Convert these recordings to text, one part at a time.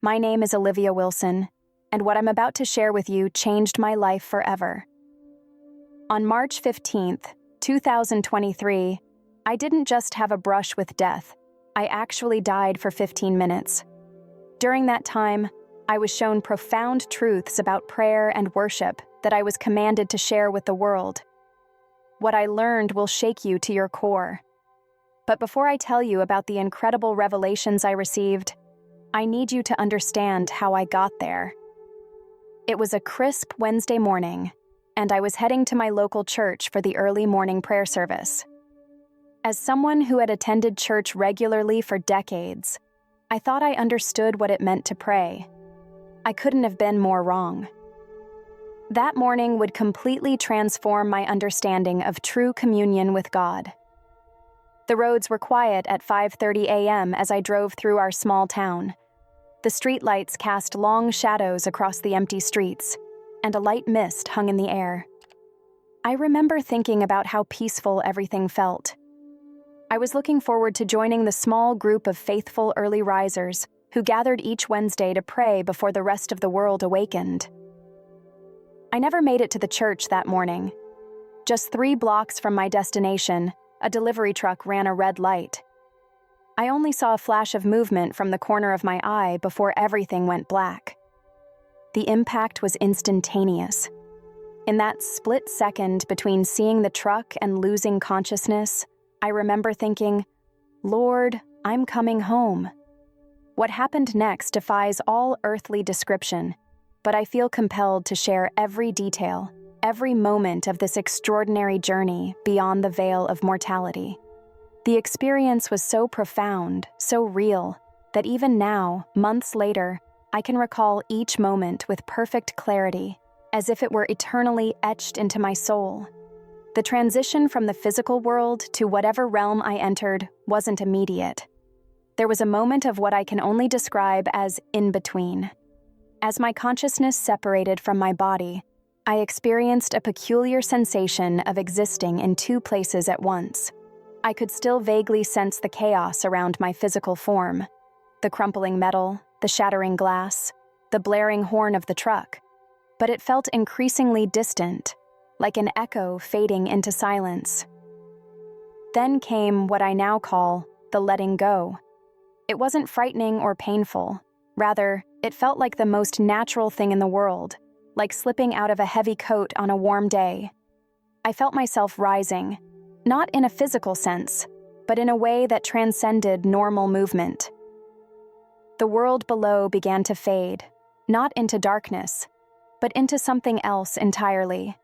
My name is Olivia Wilson, and what I'm about to share with you changed my life forever. On March 15th, 2023, I didn't just have a brush with death, I actually died for 15 minutes. During that time, I was shown profound truths about prayer and worship that I was commanded to share with the world. What I learned will shake you to your core. But before I tell you about the incredible revelations I received, I need you to understand how I got there. It was a crisp Wednesday morning, and I was heading to my local church for the early morning prayer service. As someone who had attended church regularly for decades, I thought I understood what it meant to pray. I couldn't have been more wrong. That morning would completely transform my understanding of true communion with God. The roads were quiet at 5:30 a.m. as I drove through our small town. The streetlights cast long shadows across the empty streets, and a light mist hung in the air. I remember thinking about how peaceful everything felt. I was looking forward to joining the small group of faithful early risers who gathered each Wednesday to pray before the rest of the world awakened. I never made it to the church that morning. Just 3 blocks from my destination, a delivery truck ran a red light. I only saw a flash of movement from the corner of my eye before everything went black. The impact was instantaneous. In that split second between seeing the truck and losing consciousness, I remember thinking, "Lord, I'm coming home." What happened next defies all earthly description, but I feel compelled to share every detail, every moment of this extraordinary journey beyond the veil of mortality. The experience was so profound, so real, that even now, months later, I can recall each moment with perfect clarity, as if it were eternally etched into my soul. The transition from the physical world to whatever realm I entered wasn't immediate. There was a moment of what I can only describe as in-between. As my consciousness separated from my body, I experienced a peculiar sensation of existing in 2 places at once. I could still vaguely sense the chaos around my physical form, the crumpling metal, the shattering glass, the blaring horn of the truck, but it felt increasingly distant, like an echo fading into silence. Then came what I now call the letting go. It wasn't frightening or painful. Rather, it felt like the most natural thing in the world, like slipping out of a heavy coat on a warm day. I felt myself rising, not in a physical sense, but in a way that transcended normal movement. The world below began to fade, not into darkness, but into something else entirely,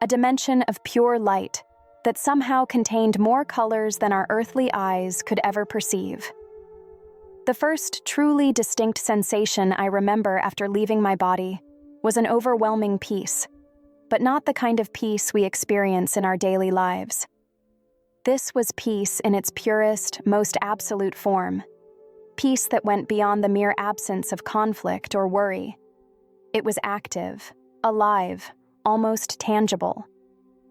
a dimension of pure light that somehow contained more colors than our earthly eyes could ever perceive. The first truly distinct sensation I remember after leaving my body was an overwhelming peace, but not the kind of peace we experience in our daily lives. This was peace in its purest, most absolute form, peace that went beyond the mere absence of conflict or worry. It was active, alive, almost tangible.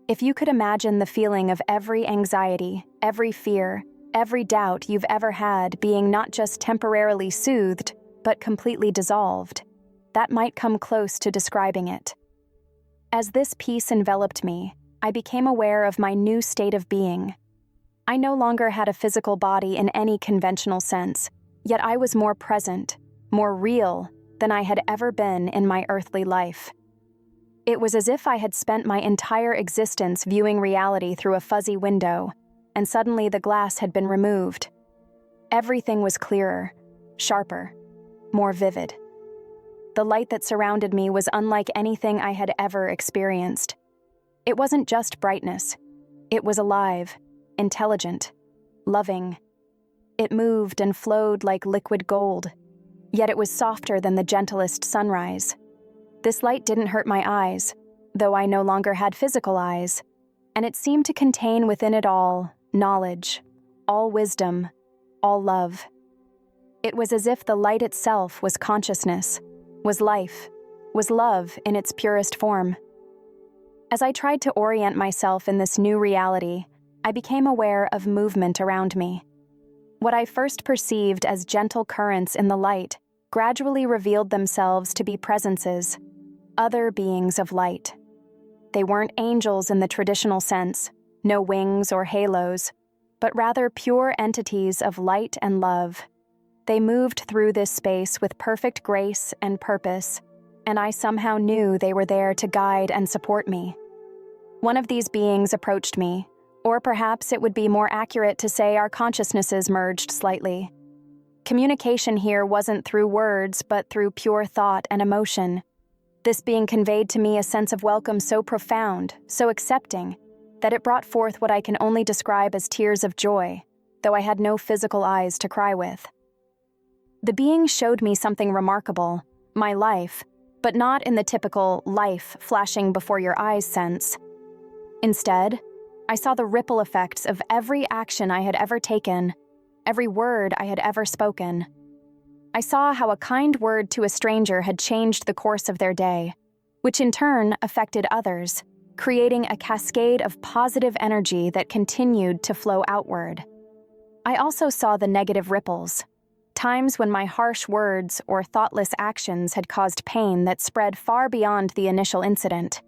If you could imagine the feeling of every anxiety, every fear, every doubt you've ever had being not just temporarily soothed, but completely dissolved, that might come close to describing it. As this peace enveloped me, I became aware of my new state of being. I no longer had a physical body in any conventional sense, yet I was more present, more real than I had ever been in my earthly life. It was as if I had spent my entire existence viewing reality through a fuzzy window, and suddenly the glass had been removed. Everything was clearer, sharper, more vivid. The light that surrounded me was unlike anything I had ever experienced. It wasn't just brightness. It was alive, intelligent, loving. It moved and flowed like liquid gold, yet it was softer than the gentlest sunrise. This light didn't hurt my eyes, though I no longer had physical eyes, and it seemed to contain within it all knowledge, all wisdom, all love. It was as if the light itself was consciousness, was life, was love in its purest form. As I tried to orient myself in this new reality, I became aware of movement around me. What I first perceived as gentle currents in the light gradually revealed themselves to be presences, other beings of light. They weren't angels in the traditional sense, no wings or halos, but rather pure entities of light and love. They moved through this space with perfect grace and purpose, and I somehow knew they were there to guide and support me. One of these beings approached me, or perhaps it would be more accurate to say our consciousnesses merged slightly. Communication here wasn't through words, but through pure thought and emotion. This being conveyed to me a sense of welcome so profound, so accepting, that it brought forth what I can only describe as tears of joy, though I had no physical eyes to cry with. The being showed me something remarkable, my life, but not in the typical life flashing before your eyes sense. Instead, I saw the ripple effects of every action I had ever taken, every word I had ever spoken. I saw how a kind word to a stranger had changed the course of their day, which in turn affected others, creating a cascade of positive energy that continued to flow outward. I also saw the negative ripples, times when my harsh words or thoughtless actions had caused pain that spread far beyond the initial incident.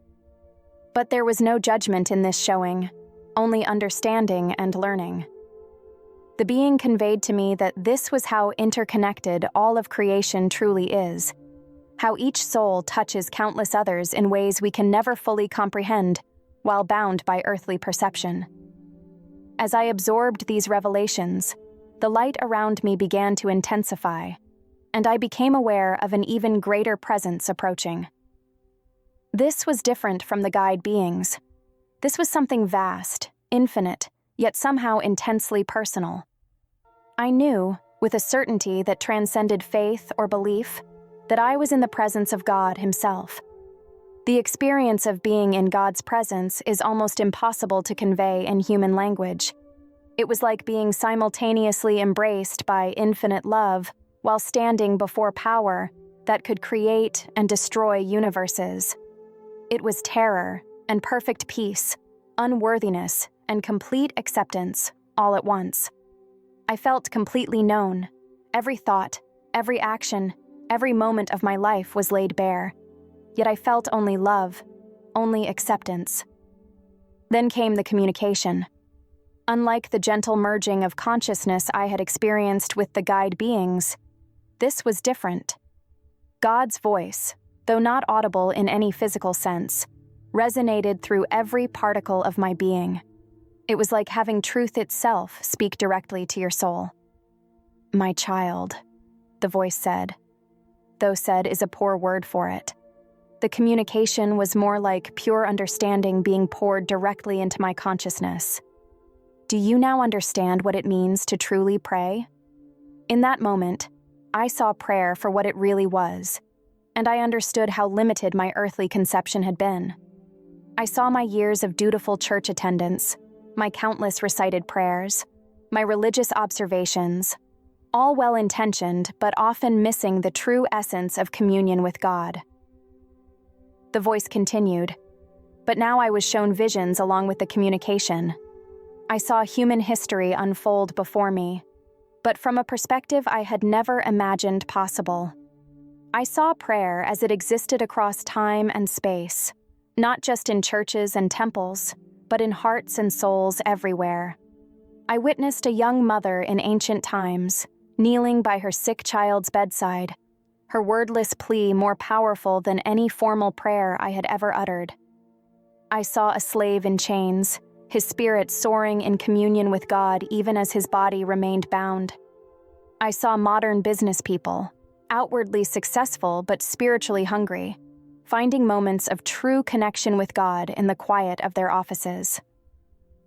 But there was no judgment in this showing, only understanding and learning. The being conveyed to me that this was how interconnected all of creation truly is, how each soul touches countless others in ways we can never fully comprehend while bound by earthly perception. As I absorbed these revelations, the light around me began to intensify, and I became aware of an even greater presence approaching. This was different from the guide beings. This was something vast, infinite, yet somehow intensely personal. I knew, with a certainty that transcended faith or belief, that I was in the presence of God Himself. The experience of being in God's presence is almost impossible to convey in human language. It was like being simultaneously embraced by infinite love while standing before power that could create and destroy universes. It was terror and perfect peace, unworthiness and complete acceptance all at once. I felt completely known. Every thought, every action, every moment of my life was laid bare. Yet I felt only love, only acceptance. Then came the communication. Unlike the gentle merging of consciousness I had experienced with the guide beings, this was different. God's voice, though not audible in any physical sense, resonated through every particle of my being. It was like having truth itself speak directly to your soul. "My child," the voice said, though said is a poor word for it. The communication was more like pure understanding being poured directly into my consciousness. "Do you now understand what it means to truly pray?" In that moment, I saw prayer for what it really was, and I understood how limited my earthly conception had been. I saw my years of dutiful church attendance, my countless recited prayers, my religious observations, all well-intentioned but often missing the true essence of communion with God. The voice continued, but now I was shown visions along with the communication. I saw human history unfold before me, but from a perspective I had never imagined possible. I saw prayer as it existed across time and space, not just in churches and temples, but in hearts and souls everywhere. I witnessed a young mother in ancient times, kneeling by her sick child's bedside, her wordless plea more powerful than any formal prayer I had ever uttered. I saw a slave in chains, his spirit soaring in communion with God even as his body remained bound. I saw modern business people, outwardly successful but spiritually hungry, finding moments of true connection with God in the quiet of their offices.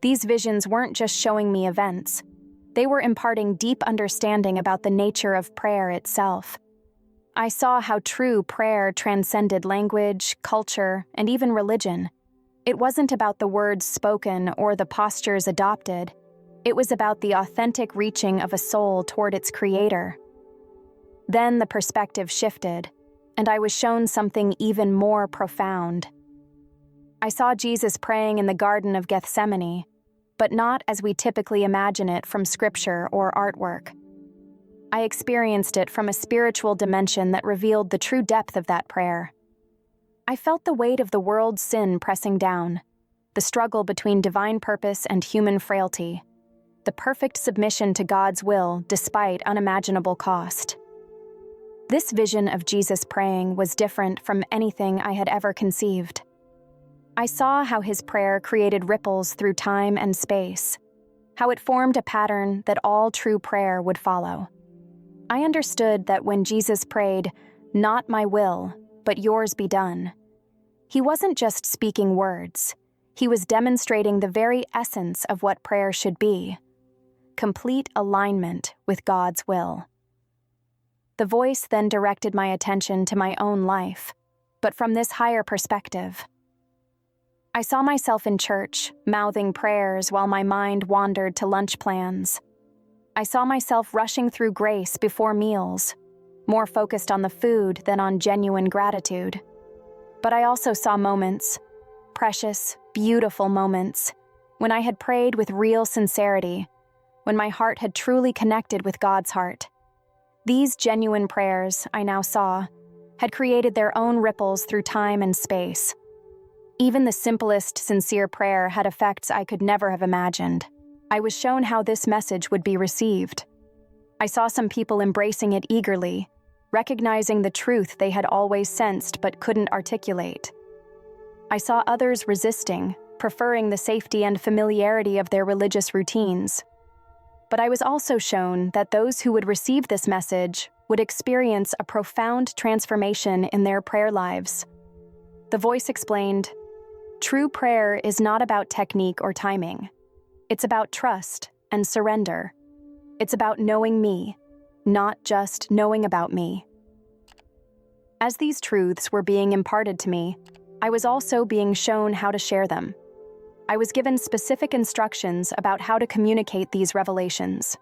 These visions weren't just showing me events. They were imparting deep understanding about the nature of prayer itself. I saw how true prayer transcended language, culture, and even religion. It wasn't about the words spoken or the postures adopted. It was about the authentic reaching of a soul toward its creator. Then the perspective shifted, and I was shown something even more profound. I saw Jesus praying in the Garden of Gethsemane, but not as we typically imagine it from scripture or artwork. I experienced it from a spiritual dimension that revealed the true depth of that prayer. I felt the weight of the world's sin pressing down, the struggle between divine purpose and human frailty, the perfect submission to God's will despite unimaginable cost. This vision of Jesus praying was different from anything I had ever conceived. I saw how his prayer created ripples through time and space, how it formed a pattern that all true prayer would follow. I understood that when Jesus prayed, "Not my will, but yours be done," he wasn't just speaking words. He was demonstrating the very essence of what prayer should be: complete alignment with God's will. The voice then directed my attention to my own life, but from this higher perspective. I saw myself in church, mouthing prayers while my mind wandered to lunch plans. I saw myself rushing through grace before meals, more focused on the food than on genuine gratitude. But I also saw moments, precious, beautiful moments, when I had prayed with real sincerity, when my heart had truly connected with God's heart. These genuine prayers, I now saw, had created their own ripples through time and space. Even the simplest, sincere prayer had effects I could never have imagined. I was shown how this message would be received. I saw some people embracing it eagerly, recognizing the truth they had always sensed but couldn't articulate. I saw others resisting, preferring the safety and familiarity of their religious routines. But I was also shown that those who would receive this message would experience a profound transformation in their prayer lives. The voice explained, "True prayer is not about technique or timing. It's about trust and surrender. It's about knowing me, not just knowing about me." As these truths were being imparted to me, I was also being shown how to share them. I was given specific instructions about how to communicate these revelations.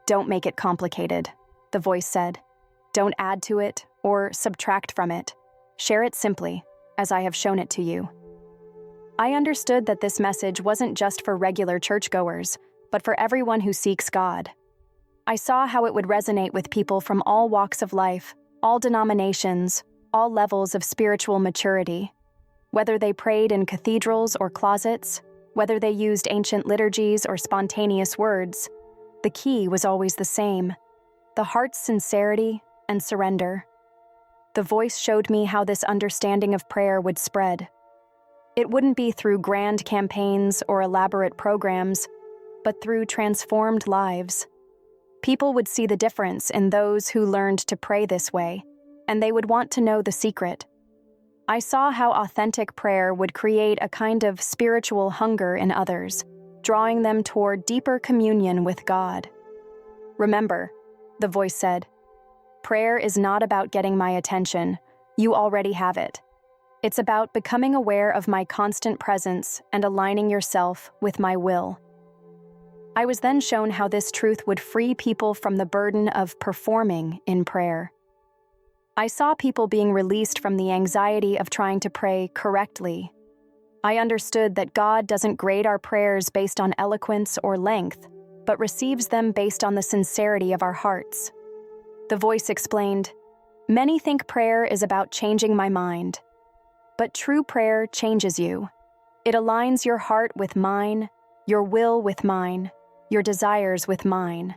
"Don't make it complicated," the voice said. "Don't add to it or subtract from it. Share it simply, as I have shown it to you." I understood that this message wasn't just for regular churchgoers, but for everyone who seeks God. I saw how it would resonate with people from all walks of life, all denominations, all levels of spiritual maturity. Whether they prayed in cathedrals or closets, whether they used ancient liturgies or spontaneous words, the key was always the same: the heart's sincerity and surrender. The voice showed me how this understanding of prayer would spread. It wouldn't be through grand campaigns or elaborate programs, but through transformed lives. People would see the difference in those who learned to pray this way, and they would want to know the secret. I saw how authentic prayer would create a kind of spiritual hunger in others, drawing them toward deeper communion with God. "Remember," the voice said, "prayer is not about getting my attention. You already have it. It's about becoming aware of my constant presence and aligning yourself with my will." I was then shown how this truth would free people from the burden of performing in prayer. I saw people being released from the anxiety of trying to pray correctly. I understood that God doesn't grade our prayers based on eloquence or length, but receives them based on the sincerity of our hearts. The voice explained, "Many think prayer is about changing my mind. But true prayer changes you. It aligns your heart with mine, your will with mine, your desires with mine."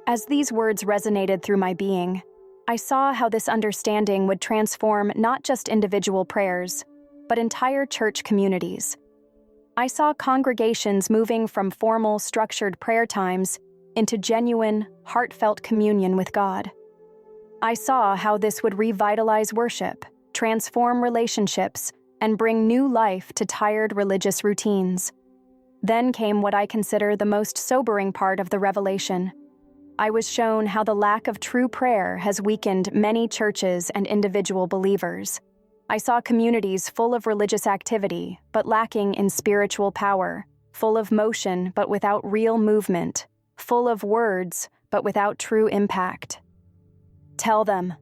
As these words resonated through my being, I saw how this understanding would transform not just individual prayers, but entire church communities. I saw congregations moving from formal, structured prayer times into genuine, heartfelt communion with God. I saw how this would revitalize worship, transform relationships, and bring new life to tired religious routines. Then came what I consider the most sobering part of the revelation. I was shown how the lack of true prayer has weakened many churches and individual believers. I saw communities full of religious activity, but lacking in spiritual power, full of motion, but without real movement, full of words, but without true impact. "Tell them,"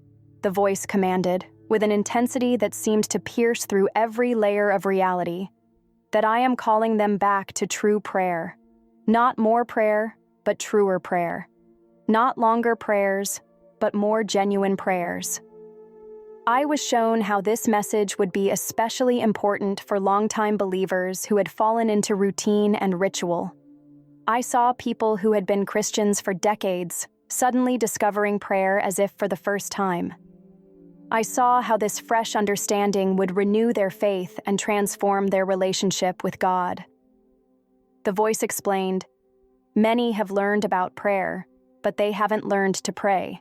the voice commanded, with an intensity that seemed to pierce through every layer of reality, "that I am calling them back to true prayer. Not more prayer, but truer prayer. Not longer prayers, but more genuine prayers. I was shown how this message would be especially important for longtime believers who had fallen into routine and ritual. I saw people who had been Christians for decades suddenly discovering prayer as if for the first time. I saw how this fresh understanding would renew their faith and transform their relationship with God. The voice explained, "Many have learned about prayer, but they haven't learned to pray.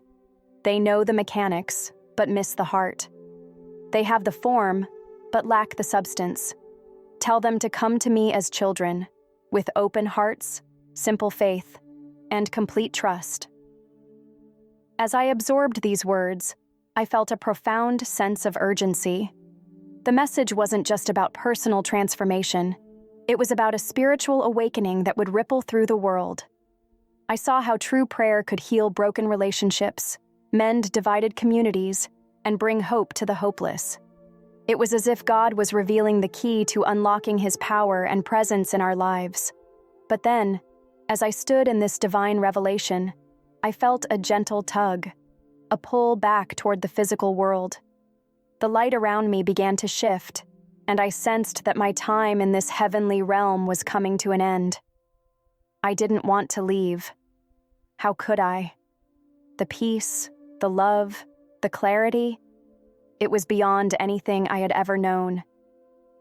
They know the mechanics, but miss the heart. They have the form, but lack the substance. Tell them to come to me as children, with open hearts, simple faith, and complete trust." As I absorbed these words, I felt a profound sense of urgency. The message wasn't just about personal transformation. It was about a spiritual awakening that would ripple through the world. I saw how true prayer could heal broken relationships, mend divided communities, and bring hope to the hopeless. It was as if God was revealing the key to unlocking His power and presence in our lives. But then, as I stood in this divine revelation, I felt a gentle tug, a pull back toward the physical world. The light around me began to shift, and I sensed that my time in this heavenly realm was coming to an end. I didn't want to leave. How could I? The peace, the love, the clarity, it was beyond anything I had ever known.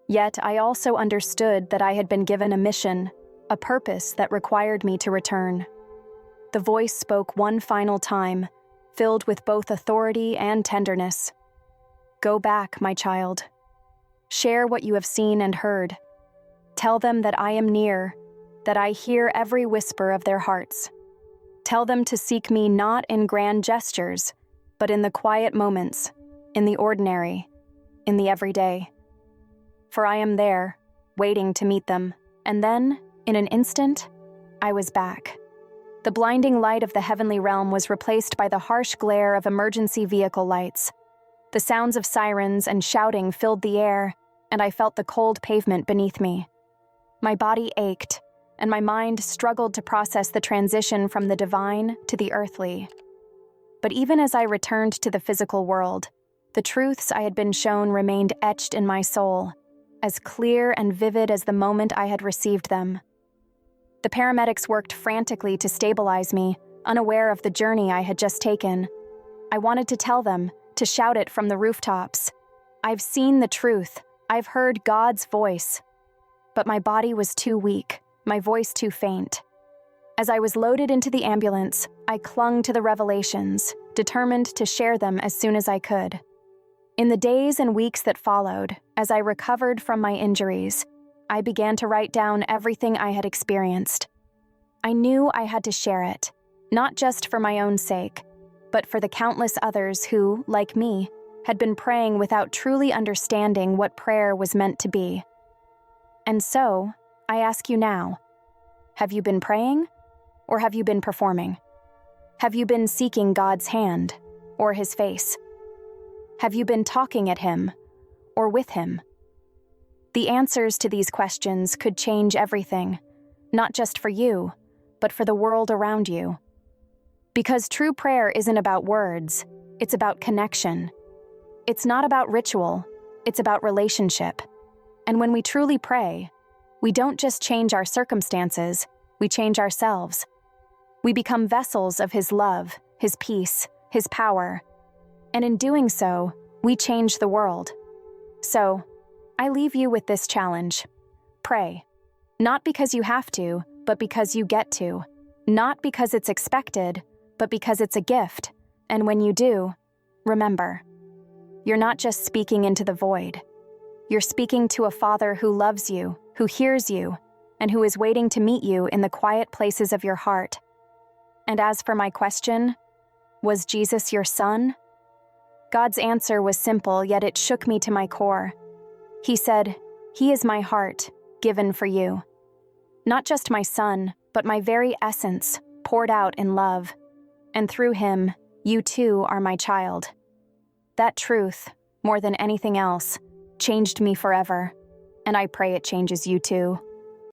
Yet I also understood that I had been given a mission, a purpose that required me to return. The voice spoke one final time, filled with both authority and tenderness. "Go back, my child. Share what you have seen and heard. Tell them that I am near, that I hear every whisper of their hearts. Tell them to seek me not in grand gestures, but in the quiet moments, in the ordinary, in the everyday. For I am there, waiting to meet them." And then, in an instant, I was back. The blinding light of the heavenly realm was replaced by the harsh glare of emergency vehicle lights. The sounds of sirens and shouting filled the air, and I felt the cold pavement beneath me. My body ached, and my mind struggled to process the transition from the divine to the earthly. But even as I returned to the physical world, the truths I had been shown remained etched in my soul, as clear and vivid as the moment I had received them. The paramedics worked frantically to stabilize me, unaware of the journey I had just taken. I wanted to tell them, to shout it from the rooftops. "I've seen the truth. I've heard God's voice." But my body was too weak, my voice too faint. As I was loaded into the ambulance, I clung to the revelations, determined to share them as soon as I could. In the days and weeks that followed, as I recovered from my injuries, I began to write down everything I had experienced. I knew I had to share it, not just for my own sake, but for the countless others who, like me, had been praying without truly understanding what prayer was meant to be. And so, I ask you now, have you been praying, or have you been performing? Have you been seeking God's hand, or His face? Have you been talking at Him, or with Him? The answers to these questions could change everything, not just for you, but for the world around you. Because true prayer isn't about words, it's about connection. It's not about ritual, it's about relationship. And when we truly pray, we don't just change our circumstances, we change ourselves. We become vessels of His love, His peace, His power. And in doing so, we change the world. So, I leave you with this challenge. Pray. Not because you have to, but because you get to. Not because it's expected, but because it's a gift. And when you do, remember, you're not just speaking into the void. You're speaking to a Father who loves you, who hears you, and who is waiting to meet you in the quiet places of your heart. And as for my question, was Jesus your son? God's answer was simple, yet it shook me to my core. He said, "He is my heart, given for you." Not just my son, but my very essence, poured out in love. And through Him, you too are my child. That truth, more than anything else, changed me forever, and I pray it changes you too.